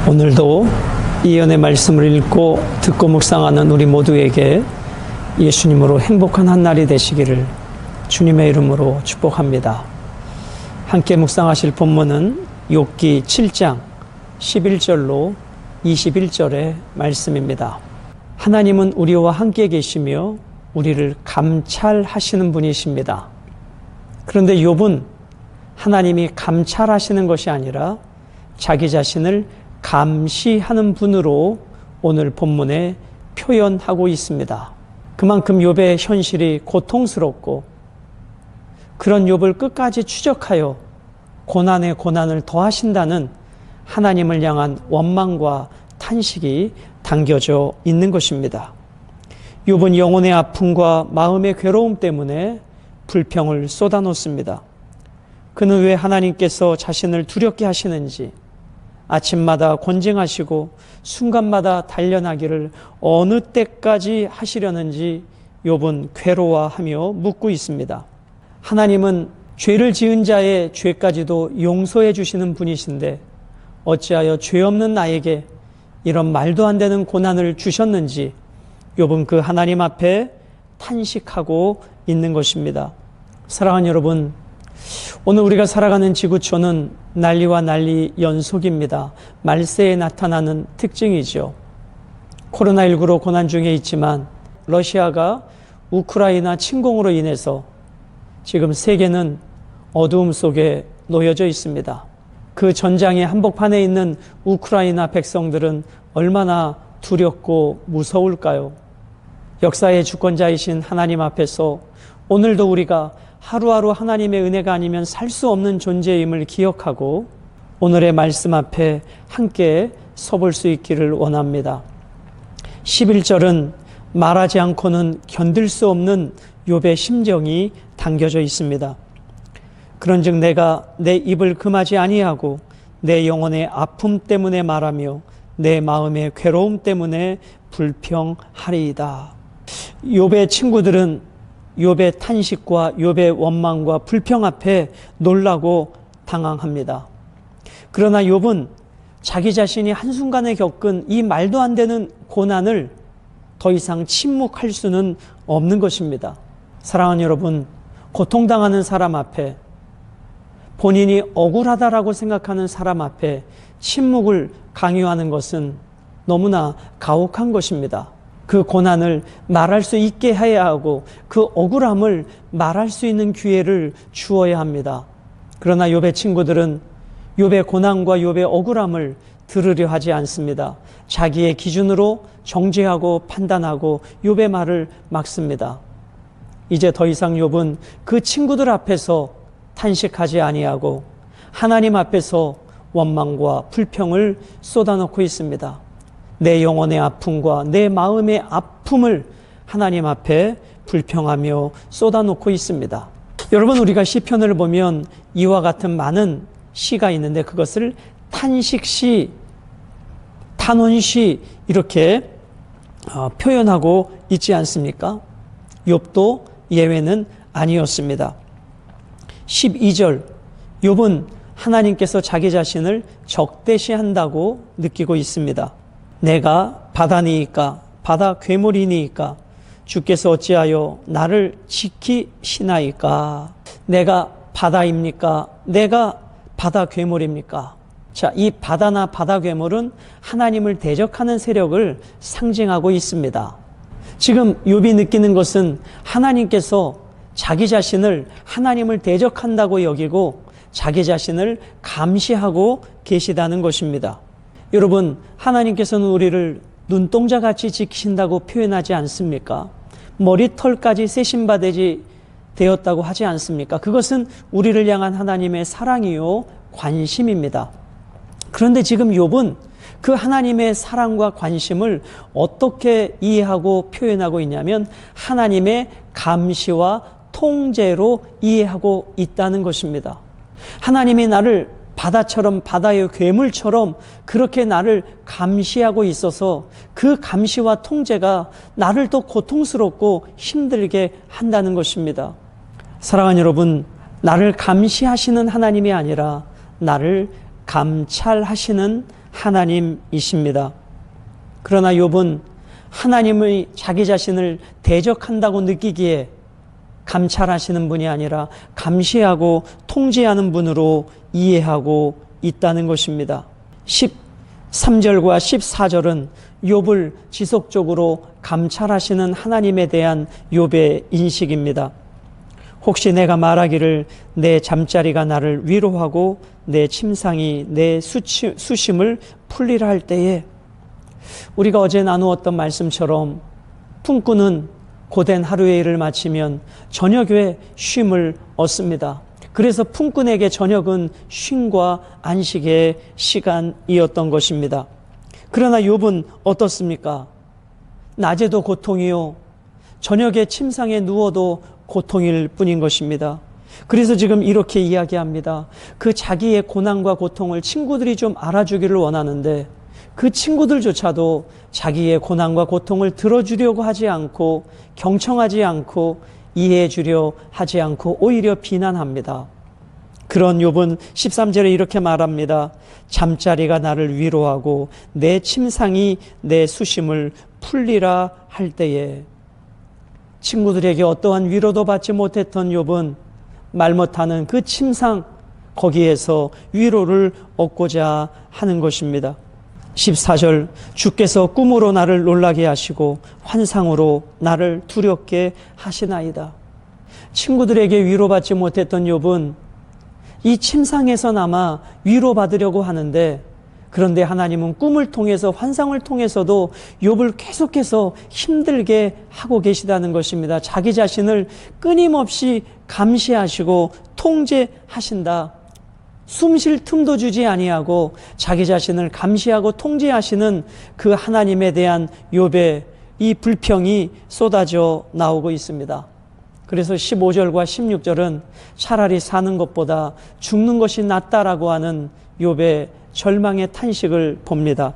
오늘도 이 은혜 말씀을 읽고 듣고 묵상하는 우리 모두에게 예수님으로 행복한 한 날이 되시기를 주님의 이름으로 축복합니다. 함께 묵상하실 본문은 욥기 7장 11절로 21절의 말씀입니다. 하나님은 우리와 함께 계시며 우리를 감찰하시는 분이십니다. 그런데 욥은 하나님이 감찰하시는 것이 아니라 자기 자신을 감시하는 분으로 오늘 본문에 표현하고 있습니다. 그만큼 욥의 현실이 고통스럽고 그런 욥을 끝까지 추적하여 고난에 고난을 더하신다는 하나님을 향한 원망과 탄식이 담겨져 있는 것입니다. 욥은 영혼의 아픔과 마음의 괴로움 때문에 불평을 쏟아놓습니다. 그는 왜 하나님께서 자신을 두렵게 하시는지, 아침마다 권징하시고 순간마다 단련하기를 어느 때까지 하시려는지 욥은 괴로워하며 묻고 있습니다. 하나님은 죄를 지은 자의 죄까지도 용서해 주시는 분이신데 어찌하여 죄 없는 나에게 이런 말도 안 되는 고난을 주셨는지 욥은 그 하나님 앞에 탄식하고 있는 것입니다. 사랑하는 여러분, 오늘 우리가 살아가는 지구촌은 난리와 난리 연속입니다. 말세에 나타나는 특징이죠. 코로나19로 고난 중에 있지만 러시아가 우크라이나 침공으로 인해서 지금 세계는 어두움 속에 놓여져 있습니다. 그 전장의 한복판에 있는 우크라이나 백성들은 얼마나 두렵고 무서울까요? 역사의 주권자이신 하나님 앞에서 오늘도 우리가 하루하루 하나님의 은혜가 아니면 살 수 없는 존재임을 기억하고 오늘의 말씀 앞에 함께 서볼 수 있기를 원합니다. 11절은 말하지 않고는 견딜 수 없는 욥의 심정이 담겨져 있습니다. 그런즉 내가 내 입을 금하지 아니하고 내 영혼의 아픔 때문에 말하며 내 마음의 괴로움 때문에 불평하리이다. 욥의 친구들은 욥의 탄식과 욥의 원망과 불평 앞에 놀라고 당황합니다. 그러나 욥은 자기 자신이 한순간에 겪은 이 말도 안 되는 고난을 더 이상 침묵할 수는 없는 것입니다. 사랑하는 여러분, 고통당하는 사람 앞에, 본인이 억울하다라고 생각하는 사람 앞에 침묵을 강요하는 것은 너무나 가혹한 것입니다. 그 고난을 말할 수 있게 해야 하고 그 억울함을 말할 수 있는 기회를 주어야 합니다. 그러나 욥의 친구들은 욥의 고난과 욥의 억울함을 들으려 하지 않습니다. 자기의 기준으로 정죄하고 판단하고 욥의 말을 막습니다. 이제 더 이상 욥은 그 친구들 앞에서 탄식하지 아니하고 하나님 앞에서 원망과 불평을 쏟아놓고 있습니다. 내 영혼의 아픔과 내 마음의 아픔을 하나님 앞에 불평하며 쏟아놓고 있습니다. 여러분, 우리가 시편을 보면 이와 같은 많은 시가 있는데 그것을 탄식시, 탄원시 이렇게 표현하고 있지 않습니까? 욥도 예외는 아니었습니다. 12절, 욥은 하나님께서 자기 자신을 적대시한다고 느끼고 있습니다. 내가 바다니이까 바다 괴물이니이까 주께서 어찌하여 나를 지키시나이까. 내가 바다입니까? 내가 바다 괴물입니까? 자, 이 바다나 바다 괴물은 하나님을 대적하는 세력을 상징하고 있습니다. 지금 욥이 느끼는 것은 하나님께서 자기 자신을 하나님을 대적한다고 여기고 자기 자신을 감시하고 계시다는 것입니다. 여러분, 하나님께서는 우리를 눈동자같이 지키신다고 표현하지 않습니까? 머리털까지 세심받지 되었다고 하지 않습니까? 그것은 우리를 향한 하나님의 사랑이요 관심입니다. 그런데 지금 욥은 그 하나님의 사랑과 관심을 어떻게 이해하고 표현하고 있냐면 하나님의 감시와 통제로 이해하고 있다는 것입니다. 하나님이 나를 바다처럼, 바다의 괴물처럼 그렇게 나를 감시하고 있어서 그 감시와 통제가 나를 더 고통스럽고 힘들게 한다는 것입니다. 사랑하는 여러분, 나를 감시하시는 하나님이 아니라 나를 감찰하시는 하나님이십니다. 그러나 욥은 하나님의 자기 자신을 대적한다고 느끼기에 감찰하시는 분이 아니라 감시하고 통제하는 분으로 이해하고 있다는 것입니다. 13절과 14절은 욥을 지속적으로 감찰하시는 하나님에 대한 욥의 인식입니다. 혹시 내가 말하기를 내 잠자리가 나를 위로하고 내 침상이 내 수심을 풀리라 할 때에, 우리가 어제 나누었던 말씀처럼 품꾼은 고된 하루의 일을 마치면 저녁에 쉼을 얻습니다. 그래서 품꾼에게 저녁은 쉼과 안식의 시간이었던 것입니다. 그러나 욥은 어떻습니까? 낮에도 고통이요, 저녁에 침상에 누워도 고통일 뿐인 것입니다. 그래서 지금 이렇게 이야기합니다. 그 자기의 고난과 고통을 친구들이 좀 알아주기를 원하는데 그 친구들조차도 자기의 고난과 고통을 들어주려고 하지 않고, 경청하지 않고, 이해해 주려 하지 않고 오히려 비난합니다. 그런 욥은 13절에 이렇게 말합니다. 잠자리가 나를 위로하고 내 침상이 내 수심을 풀리라 할 때에, 친구들에게 어떠한 위로도 받지 못했던 욥은 말 못하는 그 침상, 거기에서 위로를 얻고자 하는 것입니다. 14절, 주께서 꿈으로 나를 놀라게 하시고 환상으로 나를 두렵게 하시나이다. 친구들에게 위로받지 못했던 욥은 이 침상에서나마 위로받으려고 하는데, 그런데 하나님은 꿈을 통해서, 환상을 통해서도 욥을 계속해서 힘들게 하고 계시다는 것입니다. 자기 자신을 끊임없이 감시하시고 통제하신다. 숨 쉴 틈도 주지 아니하고 자기 자신을 감시하고 통제하시는 그 하나님에 대한 욥의 이 불평이 쏟아져 나오고 있습니다. 그래서 15절과 16절은 차라리 사는 것보다 죽는 것이 낫다라고 하는 욥의 절망의 탄식을 봅니다.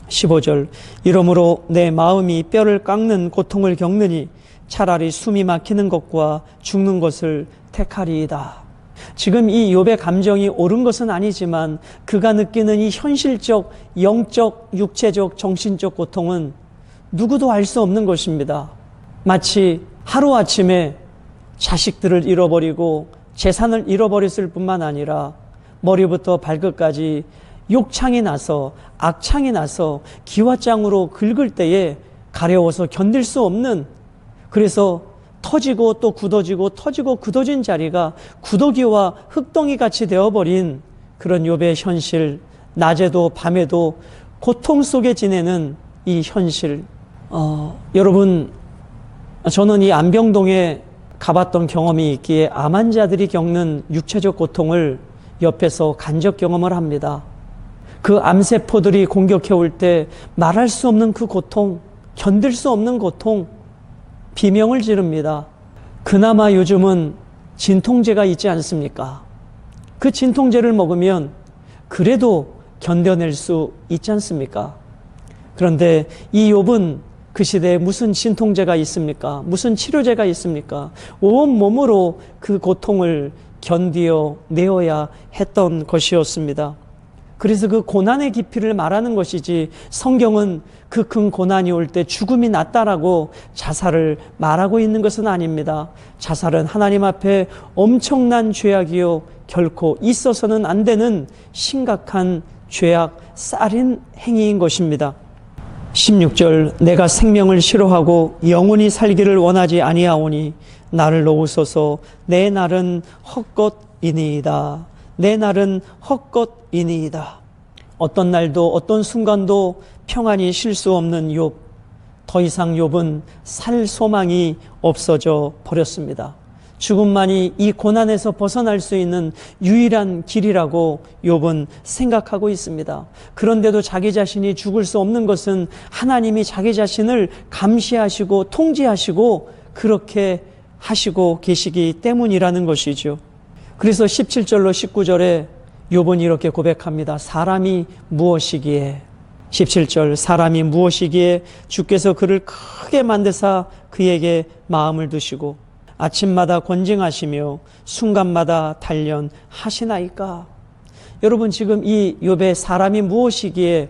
15절, 이러므로 내 마음이 뼈를 깎는 고통을 겪느니 차라리 숨이 막히는 것과 죽는 것을 택하리이다. 지금 이 욥의 감정이 옳은 것은 아니지만 그가 느끼는 이 현실적, 영적, 육체적, 정신적 고통은 누구도 알 수 없는 것입니다. 마치 하루아침에 자식들을 잃어버리고 재산을 잃어버렸을 뿐만 아니라 머리부터 발끝까지 욕창이 나서, 악창이 나서 기와장으로 긁을 때에 가려워서 견딜 수 없는, 그래서 터지고 또 굳어지고 터지고 굳어진 자리가 구더기와 흙덩이 같이 되어버린 그런 욥의 현실, 낮에도 밤에도 고통 속에 지내는 이 현실. 여러분, 저는 이 안병동에 가봤던 경험이 있기에 암 환자들이 겪는 육체적 고통을 옆에서 간접 경험을 합니다. 그 암세포들이 공격해 올 때 말할 수 없는 그 고통, 견딜 수 없는 고통, 비명을 지릅니다. 그나마 요즘은 진통제가 있지 않습니까? 그 진통제를 먹으면 그래도 견뎌낼 수 있지 않습니까? 그런데 이 욥은 그 시대에 무슨 진통제가 있습니까? 무슨 치료제가 있습니까? 온 몸으로 그 고통을 견디어 내어야 했던 것이었습니다. 그래서 그 고난의 깊이를 말하는 것이지, 성경은 그 큰 고난이 올 때 죽음이 낫다라고 자살을 말하고 있는 것은 아닙니다. 자살은 하나님 앞에 엄청난 죄악이요, 결코 있어서는 안 되는 심각한 죄악, 살인 행위인 것입니다. 16절, 내가 생명을 싫어하고 영원히 살기를 원하지 아니하오니 나를 놓으소서. 내 날은 헛것이니이다. 내 날은 헛것이니이다. 어떤 날도 어떤 순간도 평안히 쉴 수 없는 욥. 더 이상 욥은 살 소망이 없어져 버렸습니다. 죽음만이 이 고난에서 벗어날 수 있는 유일한 길이라고 욥은 생각하고 있습니다. 그런데도 자기 자신이 죽을 수 없는 것은 하나님이 자기 자신을 감시하시고 통제하시고 그렇게 하시고 계시기 때문이라는 것이죠. 그래서 17절로 19절에 욥은 이렇게 고백합니다. 사람이 무엇이기에, 17절, 사람이 무엇이기에 주께서 그를 크게 만드사 그에게 마음을 두시고 아침마다 권징하시며 순간마다 단련하시나이까. 여러분 지금 이 욥의 사람이 무엇이기에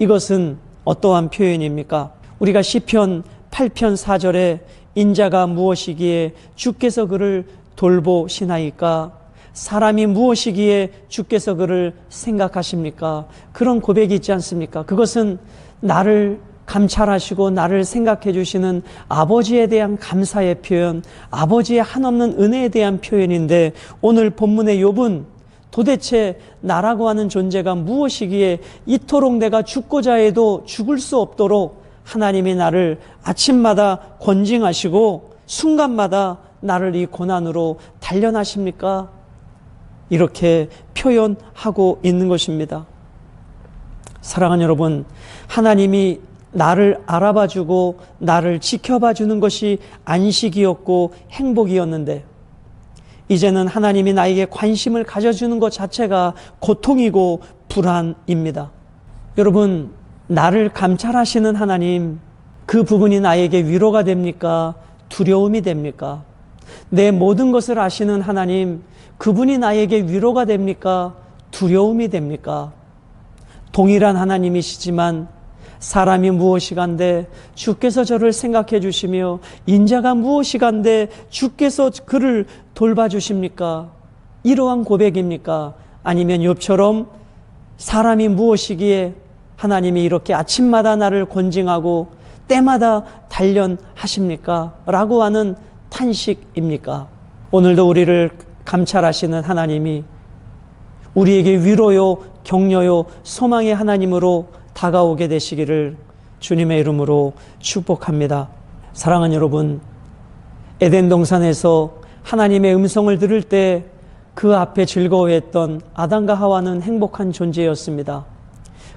이것은 어떠한 표현입니까? 우리가 시편 8편 4절에 인자가 무엇이기에 주께서 그를 돌보시나이까? 사람이 무엇이기에 주께서 그를 생각하십니까? 그런 고백이 있지 않습니까? 그것은 나를 감찰하시고 나를 생각해 주시는 아버지에 대한 감사의 표현, 아버지의 한없는 은혜에 대한 표현인데, 오늘 본문의 욥은 도대체 나라고 하는 존재가 무엇이기에 이토록 내가 죽고자 해도 죽을 수 없도록 하나님이 나를 아침마다 권징하시고 순간마다 나를 이 고난으로 단련하십니까? 이렇게 표현하고 있는 것입니다. 사랑하는 여러분, 하나님이 나를 알아봐주고 나를 지켜봐주는 것이 안식이었고 행복이었는데, 이제는 하나님이 나에게 관심을 가져주는 것 자체가 고통이고 불안입니다. 여러분, 나를 감찰하시는 하나님, 그 부분이 나에게 위로가 됩니까? 두려움이 됩니까? 내 모든 것을 아시는 하나님, 그분이 나에게 위로가 됩니까? 두려움이 됩니까? 동일한 하나님이시지만 사람이 무엇이간데 주께서 저를 생각해 주시며 인자가 무엇이간데 주께서 그를 돌봐주십니까? 이러한 고백입니까? 아니면 욥처럼 사람이 무엇이기에 하나님이 이렇게 아침마다 나를 권징하고 때마다 단련하십니까? 라고 하는 탄식입니까? 오늘도 우리를 감찰하시는 하나님이 우리에게 위로요, 격려요, 소망의 하나님으로 다가오게 되시기를 주님의 이름으로 축복합니다. 사랑하는 여러분, 에덴 동산에서 하나님의 음성을 들을 때 그 앞에 즐거워했던 아담과 하와는 행복한 존재였습니다.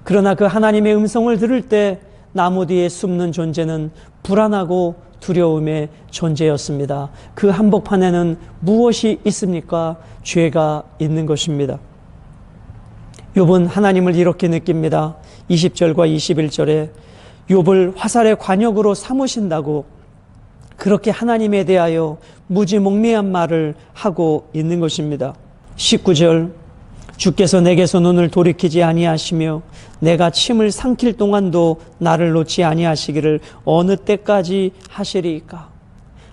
그러나 그 하나님의 음성을 들을 때 나무 뒤에 숨는 존재는 불안하고 두려움의 존재였습니다. 그 한복판에는 무엇이 있습니까? 죄가 있는 것입니다. 욥은 하나님을 이렇게 느낍니다. 20절과 21절에 욥을 화살의 관역으로 삼으신다고 그렇게 하나님에 대하여 무지몽매한 말을 하고 있는 것입니다. 19절, 주께서 내게서 눈을 돌이키지 아니하시며 내가 침을 삼킬 동안도 나를 놓지 아니하시기를 어느 때까지 하시리이까?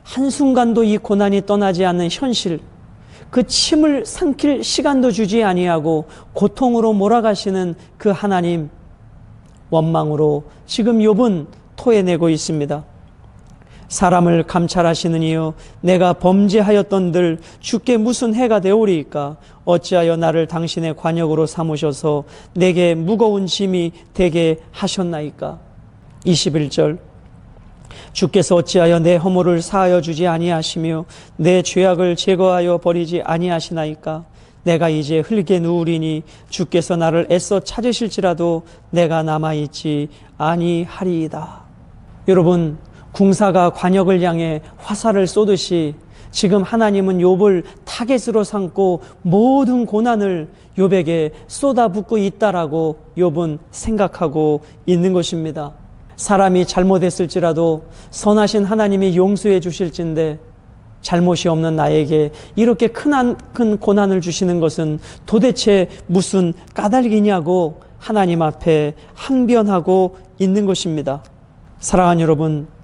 한순간도 이 고난이 떠나지 않는 현실, 그 침을 삼킬 시간도 주지 아니하고 고통으로 몰아가시는 그 하나님, 원망으로 지금 욥은 토해내고 있습니다. 사람을 감찰하시는 이여, 내가 범죄하였던들 주께 무슨 해가 되오리이까? 어찌하여 나를 당신의 관역으로 삼으셔서 내게 무거운 짐이 되게 하셨나이까? 21절, 주께서 어찌하여 내 허물을 사하여 주지 아니하시며 내 죄악을 제거하여 버리지 아니하시나이까? 내가 이제 흙에 누우리니 주께서 나를 애써 찾으실지라도 내가 남아있지 아니하리이다. 여러분, 궁사가 관역을 향해 화살을 쏘듯이 지금 하나님은 욥을 타겟으로 삼고 모든 고난을 욥에게 쏟아붓고 있다라고 욥은 생각하고 있는 것입니다. 사람이 잘못했을지라도 선하신 하나님이 용서해 주실진데 잘못이 없는 나에게 이렇게 큰 고난을 주시는 것은 도대체 무슨 까닭이냐고 하나님 앞에 항변하고 있는 것입니다. 사랑하는 여러분,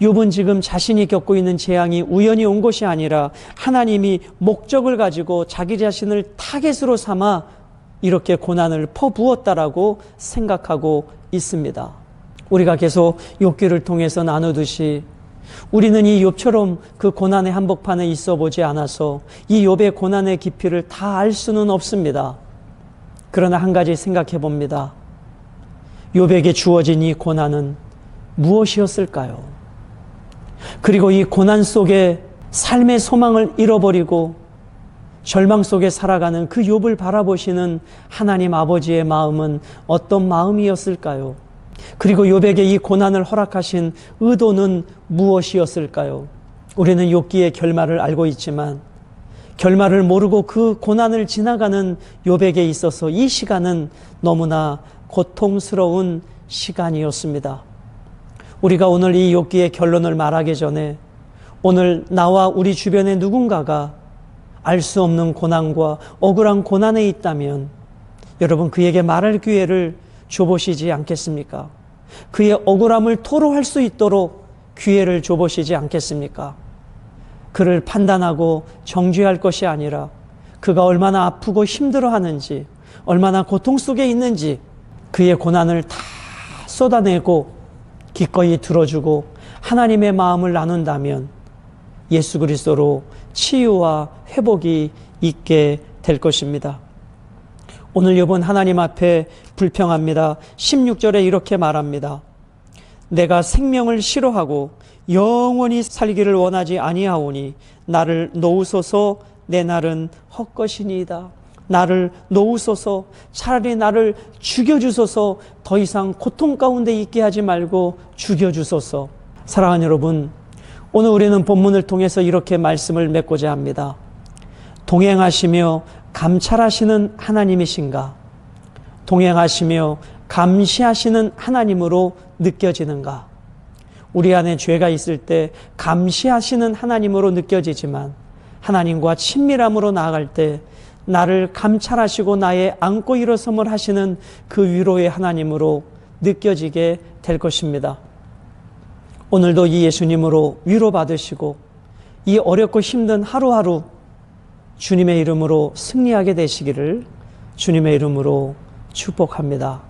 욥은 지금 자신이 겪고 있는 재앙이 우연히 온 것이 아니라 하나님이 목적을 가지고 자기 자신을 타겟으로 삼아 이렇게 고난을 퍼부었다라고 생각하고 있습니다. 우리가 계속 욥기를 통해서 나누듯이 우리는 이 욥처럼 그 고난의 한복판에 있어 보지 않아서 이 욥의 고난의 깊이를 다 알 수는 없습니다. 그러나 한 가지 생각해 봅니다. 욥에게 주어진 이 고난은 무엇이었을까요? 그리고 이 고난 속에 삶의 소망을 잃어버리고 절망 속에 살아가는 그 욥을 바라보시는 하나님 아버지의 마음은 어떤 마음이었을까요? 그리고 욥에게 이 고난을 허락하신 의도는 무엇이었을까요? 우리는 욥기의 결말을 알고 있지만 결말을 모르고 그 고난을 지나가는 욥에게 있어서 이 시간은 너무나 고통스러운 시간이었습니다. 우리가 오늘 이 욥기의 결론을 말하기 전에 오늘 나와 우리 주변의 누군가가 알 수 없는 고난과 억울한 고난에 있다면 여러분 그에게 말할 기회를 줘보시지 않겠습니까? 그의 억울함을 토로할 수 있도록 기회를 줘보시지 않겠습니까? 그를 판단하고 정죄할 것이 아니라 그가 얼마나 아프고 힘들어하는지, 얼마나 고통 속에 있는지 그의 고난을 다 쏟아내고 기꺼이 들어주고 하나님의 마음을 나눈다면 예수 그리스도로 치유와 회복이 있게 될 것입니다. 오늘 욥은 하나님 앞에 불평합니다. 16절에 이렇게 말합니다. 내가 생명을 싫어하고 영원히 살기를 원하지 아니하오니 나를 놓으소서. 내 날은 헛것이니이다. 나를 놓으소서. 차라리 나를 죽여주소서. 더 이상 고통 가운데 있게 하지 말고 죽여주소서. 사랑하는 여러분, 오늘 우리는 본문을 통해서 이렇게 말씀을 맺고자 합니다. 동행하시며 감찰하시는 하나님이신가? 동행하시며 감시하시는 하나님으로 느껴지는가? 우리 안에 죄가 있을 때 감시하시는 하나님으로 느껴지지만 하나님과 친밀함으로 나아갈 때 나를 감찰하시고 나의 안고 일어섬을 하시는 그 위로의 하나님으로 느껴지게 될 것입니다. 오늘도 이 예수님으로 위로받으시고 이 어렵고 힘든 하루하루 주님의 이름으로 승리하게 되시기를 주님의 이름으로 축복합니다.